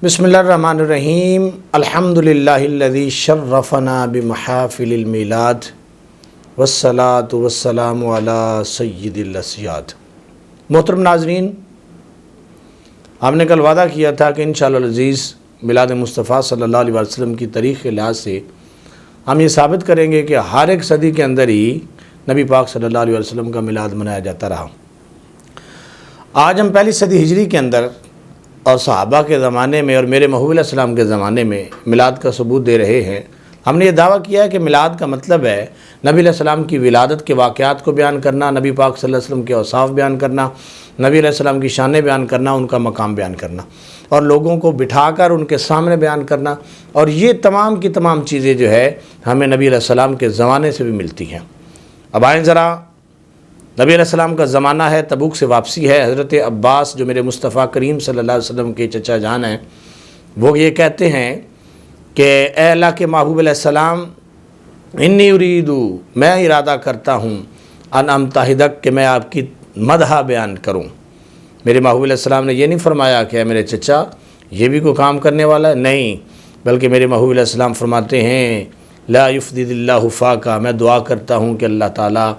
बिस्मिल्लाहिर्रहमानिर्रहीम अल्हम्दुलिल्लाहिल्लज़ी शर्रफ़ना बिमहाफ़िलिल मीलाद वस्सलातु वस्सलामु अला सय्यिदिल अस्याद। मोहतरम नाज़रीन, हमने कल वादा किया था कि इंशाअल्लाह अज़ीज़ मिलाद मुस्तफ़ा सल्लल्लाहु अलैहि वसल्लम की तारीख़ के लिहाज से हम ये साबित करेंगे कि हर एक सदी के अंदर ही नबी पाक सल्लल्लाहु अलैहि वसल्लम का मिलाद मनाया जाता रहा। आज हम पहली सदी हिजरी के अंदर और सहाबा के ज़माने में और मेरे महबूब अलैहिस्सलाम के ज़माने में मिलाद का सबूत दे रहे हैं। हमने ये दावा किया है कि मिलाद का मतलब है नबी अलैहिस्सलाम की विलादत के वाक़यात को बयान करना, नबी पाक सल्लल्लाहु अलैहि वसल्लम के औसाफ बयान करना, नबी अलैहिस्सलाम की शानें बयान करना, उनका मकाम बयान करना और लोगों को बिठाकर उनके सामने बयान करना। और ये तमाम की तमाम चीज़ें जो है हमें नबी अलैहिस्सलाम के ज़माने से भी मिलती हैं। अब आएँ ज़रा, नबी अलैहिस्सलाम का ज़माना है, तबूक से वापसी है। हज़रत अब्बास जो मेरे मुस्तफ़ा करीम सल्लल्लाहु अलैहि वसल्लम के चचा जान हैं, वो ये कहते हैं कि ए अल्लाह के महबूब अलैहिस्सलाम, इन्नी उरीदू, मैं इरादा करता हूँ, अन अम्ताहिदक, कि मैं आपकी मदहा बयान करूँ। मेरे महबूब अलैहिस्सलाम ने ये नहीं फरमाया कि मेरे चचा ये भी कोई काम करने वाला है, नहीं, बल्कि मेरे महबूब अलैहिस्सलाम फरमाते हैं ला युफ़दिदिल्लाहु फ़ाका, मैं दुआ करता हूँ कि अल्लाह ताला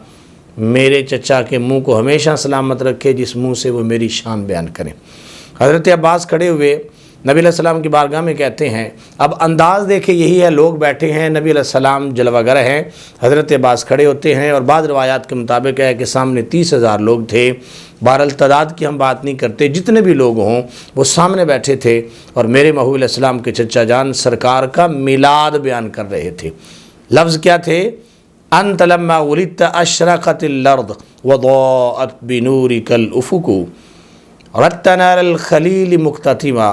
मेरे चचा के मुंह को हमेशा सलामत रखे, जिस मुंह से वो मेरी शान बयान करें। हज़रत अब्बास खड़े हुए नबी अलैहिस्सलाम की बारगाह में कहते हैं, अब अंदाज़ देखे यही है, लोग बैठे हैं, नबी अलैहिस्सलाम जलवागर हैं, हज़रत अब्बास खड़े होते हैं और बाद रवायात के मुताबिक है कि सामने 30,000 लोग थे। बहरहाल तादाद की हम बात नहीं करते, जितने भी लोग हों वो सामने बैठे थे और मेरे महबूब अलैहिस्सलाम के चचा जान सरकार का मिलाद बयान कर रहे थे। लफ्ज़ क्या थे? अंत लम्मा उलित अशरक़तिल अर्द वदाअत बिनूरिकल उफ़ुक़ु रत्तनारल खलील मुक़्ततिमा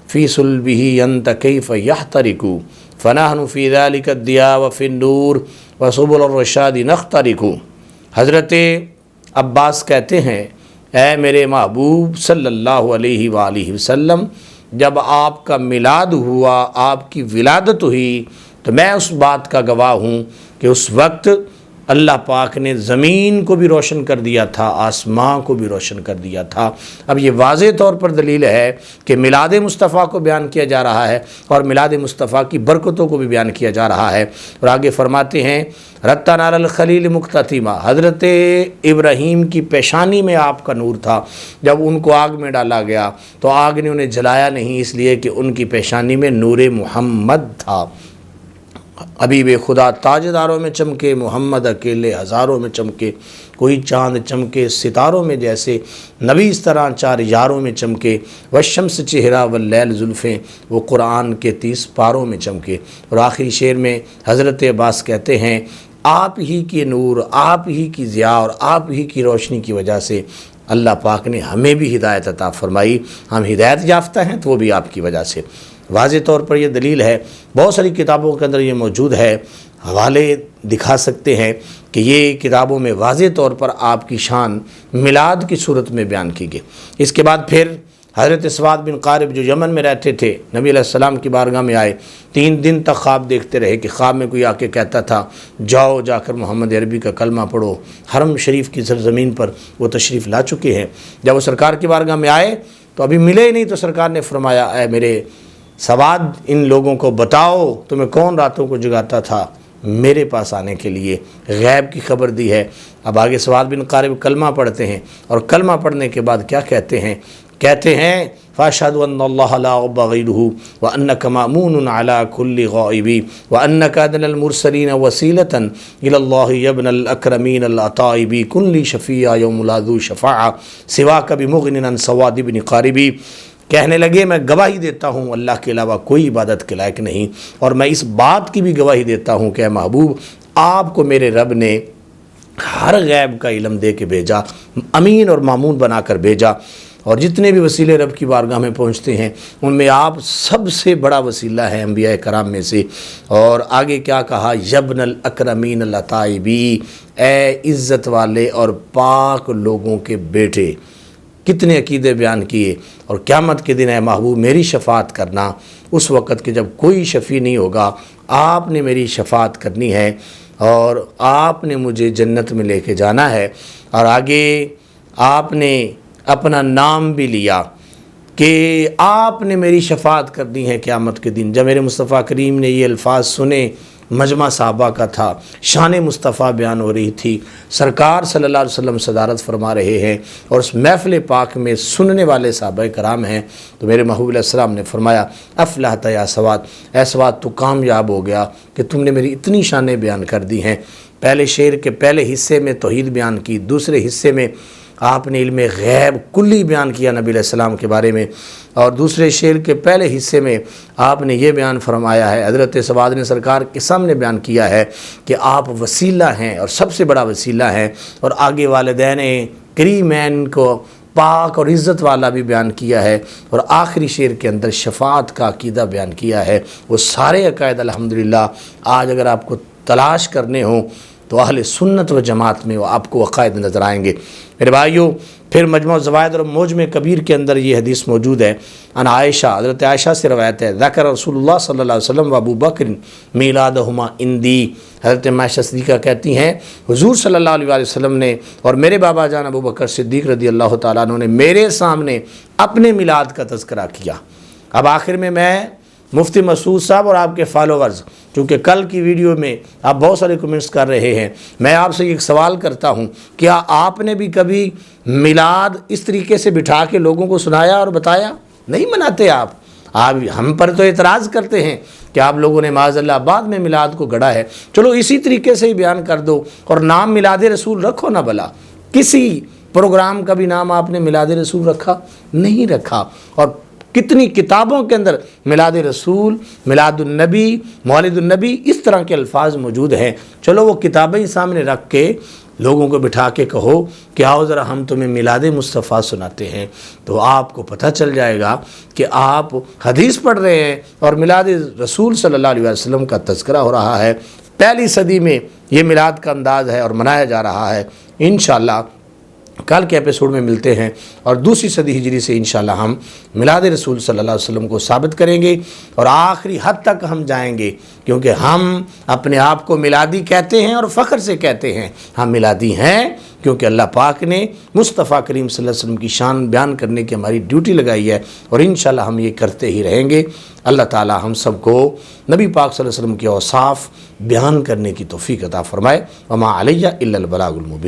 फ़ी सुल्बिही अंत कैफ़ यहतरिकु फ़नहनु फ़ी ज़ालिका दिया व फ़िन नूर व सुबुल रशाद नख्तरिकु। हज़रत अब्बास कहते हैं, ऐ मेरे महबूब सल्लल्लाहु अलैहि वसल्लम, जब आपका मिलाद हुआ, आपकी विलादत हुई, तो मैं उस बात का गवाह हूँ कि उस वक्त अल्लाह पाक ने ज़मीन को भी रोशन कर दिया था, आसमां को भी रोशन कर दिया था। अब ये वाज़े तौर पर दलील है कि मिलाद मुस्तफ़ा को बयान किया जा रहा है और मिलाद मुस्तफ़ा की बरकतों को भी बयान किया जा रहा है। और आगे फरमाते हैं, रत्ता नारल खलील मुक़्ततिमा, हज़रत इब्राहीम की पेशानी में आपका नूर था। जब उनको आग में डाला गया तो आग ने उन्हें जलाया नहीं, इसलिए कि उनकी पेशानी में नूर मुहम्मद था। हबीब खुदा ताजदारों में चमके, मोहम्मद अकेले हज़ारों में चमके, कोई चाँद चमके सितारों में जैसे, नबी इस तरह 4 यारों में चमके, वशम्स चेहरा व लैल जुल्फ़ें, वो कुरान के 30 पारों में चमके। और आखिरी शेर में हज़रत अब्बास कहते हैं, आप ही के नूर, आप ही की ज़िया और आप ही की रोशनी की वजह से अल्लाह पाक ने हमें भी हिदायत अता फ़रमाई। हम हिदायत याफ्ता हैं तो वो भी आपकी वजह से। वाज़े तौर पर यह दलील है, बहुत सारी किताबों के अंदर ये मौजूद है, हवाले दिखा सकते हैं कि ये किताबों में वाज़े तौर पर आपकी शान मिलाद की सूरत में बयान की गई। इसके बाद फिर हज़रत सवाद बिन क़ारिब जो यमन में रहते थे, नबी अलैहिस्सलाम की बारगाह में आए, 3 दिन तक ख्वाब देखते रहे कि ख्वाब में कोई आके कहता था, जाओ जाकर मोहम्मद अरबी का कलमा पढ़ो। हरम शरीफ की सरज़मीन पर वो तशरीफ़ ला चुके हैं। जब वो सरकार की बारगाह में आए तो अभी मिले ही नहीं, तो सरकार ने फरमाया, ऐ मेरे सवाद, इन लोगों को बताओ तुम्हें कौन रातों को जगाता था मेरे पास आने के लिए। गैब की खबर दी है। अब आगे सवाद बिन क़ारिब कलमा पढ़ते हैं और कलमा पढ़ने के बाद क्या कहते हैं? कहते हैं, फ़अशहदु अन्नल्लाह ला इलाहा गैरुहु व अन्नका मामूनुन अला कुल्ली गाइबी व अन्नका अदनल मुरसलीन वसीलतन इलल्लाहि यब्नल अक्रमीन अल अताइबी कुल्ली शफ़िया यौमुल लाज़ू शफ़ाअ सिवाका बिमुग़निन अन सवाद बिन क़ारिबी। कहने लगे, मैं गवाही देता हूँ अल्लाह के अलावा कोई इबादत के लायक नहीं, और मैं इस बात की भी गवाही देता हूँ कि महबूब, आपको मेरे रब ने हर गैब का इल्म दे के भेजा, अमीन और मामून बना कर भेजा, और जितने भी वसीले रब की बारगाह में पहुँचते हैं उनमें आप सबसे बड़ा वसीला है अंबिया कराम में से। और आगे क्या कहा? यब्नल अक्रमीन अल अताइबी, ए इज़्ज़त वाले और पाक लोगों के बेटे। कितने अकीदे बयान किए। और क़यामत के दिन है महबूब मेरी शफ़ाअत करना, उस वक़्त के जब कोई शफ़ी नहीं होगा, आपने मेरी शफ़ाअत करनी है और आपने मुझे जन्नत में लेके जाना है। और आगे आपने अपना नाम भी लिया, کہ آپ نے میری شفاعت کرنی ہے قیامت کے دن۔ جب میرے مصطفیٰ کریم نے یہ الفاظ سنے، مجمع صحابہ کا تھا، شان مصطفیٰ بیان ہو رہی تھی، سرکار صلی اللہ علیہ وسلم صدارت فرما رہے ہیں اور اس محفل پاک میں سننے والے صحابہ کرام ہیں، تو میرے محبوب علیہ السلام نے فرمایا افلحت یا سواد، اے سواد تو کامیاب ہو گیا کہ تم نے میری اتنی شانیں بیان کر دی ہیں۔ پہلے شعر کے پہلے حصے میں توحید بیان کی، دوسرے حصے میں آپ نے علم غیب کلی بیان کیا نبی علیہ السلام کے بارے میں، اور دوسرے شعر کے پہلے حصے میں آپ نے یہ بیان فرمایا ہے، حضرت سواد نے سرکار کے سامنے بیان کیا ہے کہ آپ وسیلہ ہیں اور سب سے بڑا وسیلہ ہیں، اور آگے والدین کریمین کو پاک اور عزت والا بھی بیان کیا ہے، اور آخری شعر کے اندر شفاعت کا عقیدہ بیان کیا ہے۔ وہ سارے عقائد الحمدللہ آج اگر آپ کو تلاش کرنے ہوں تو اہل سنت و جماعت میں وہ آپ کو عقائد نظر آئیں گے۔ میرے بھائیوں، پھر مجمع الزوائد اور موجم کبیر کے اندر یہ حدیث موجود ہے، ان عائشہ، حضرت عائشہ سے روایت ہے، ذکر رسول اللہ صلی اللہ علیہ وسلم و ابو بکر میلادہما عندی، حضرت عائشہ صدیقہ کہتی ہیں حضور صلی اللہ علیہ وسلم نے اور میرے بابا جان ابو بکر صدیق رضی اللہ تعالیٰ عنہ نے میرے سامنے اپنے میلاد کا تذکرہ کیا۔ اب آخر میں مفتی مسعود صاحب اور آپ کے فالوورز، چونکہ کل کی ویڈیو میں آپ بہت سارے کمنٹس کر رہے ہیں، میں آپ سے ایک سوال کرتا ہوں، کیا آپ نے بھی کبھی میلاد اس طریقے سے بٹھا کے لوگوں کو سنایا اور بتایا؟ نہیں مناتے آپ ہم پر تو اعتراض کرتے ہیں کہ آپ لوگوں نے معاذ اللہ بعد میں میلاد کو گڑھا ہے۔ چلو اسی طریقے سے ہی بیان کر دو، اور نام میلاد رسول رکھو نہ بھلا۔ کسی پروگرام کا بھی نام آپ نے میلاد رسول رکھا؟ نہیں رکھا۔ اور کتنی کتابوں کے اندر میلاد رسول، میلاد النبی، مولد النبی اس طرح کے الفاظ موجود ہیں۔ چلو وہ کتابیں سامنے رکھ کے لوگوں کو بٹھا کے کہو کہ آؤ ذرا ہم تمہیں میلاد مصطفیٰ سناتے ہیں، تو آپ کو پتہ چل جائے گا کہ آپ حدیث پڑھ رہے ہیں اور میلاد رسول صلی اللہ علیہ وسلم کا تذکرہ ہو رہا ہے۔ پہلی صدی میں یہ میلاد کا انداز ہے اور منایا جا رہا ہے۔ انشاءاللہ کل کے ایپیسوڈ میں ملتے ہیں اور دوسری صدی ہجری سے انشاءاللہ ہم میلاد رسول صلی اللہ علیہ وسلم کو ثابت کریں گے اور آخری حد تک ہم جائیں گے، کیونکہ ہم اپنے آپ کو میلادی کہتے ہیں اور فخر سے کہتے ہیں۔ ہم میلادی ہیں کیونکہ اللہ پاک نے مصطفیٰ کریم صلی اللہ علیہ وسلم کی شان بیان کرنے کی ہماری ڈیوٹی لگائی ہے، اور انشاءاللہ ہم یہ کرتے ہی رہیں گے۔ اللہ تعالی ہم سب کو نبی پاک صلی اللہ علیہ وسلم کے اوصاف بیان کرنے کی توفیق عطا فرمائے۔ وما علیہ الا البلاغ المبین۔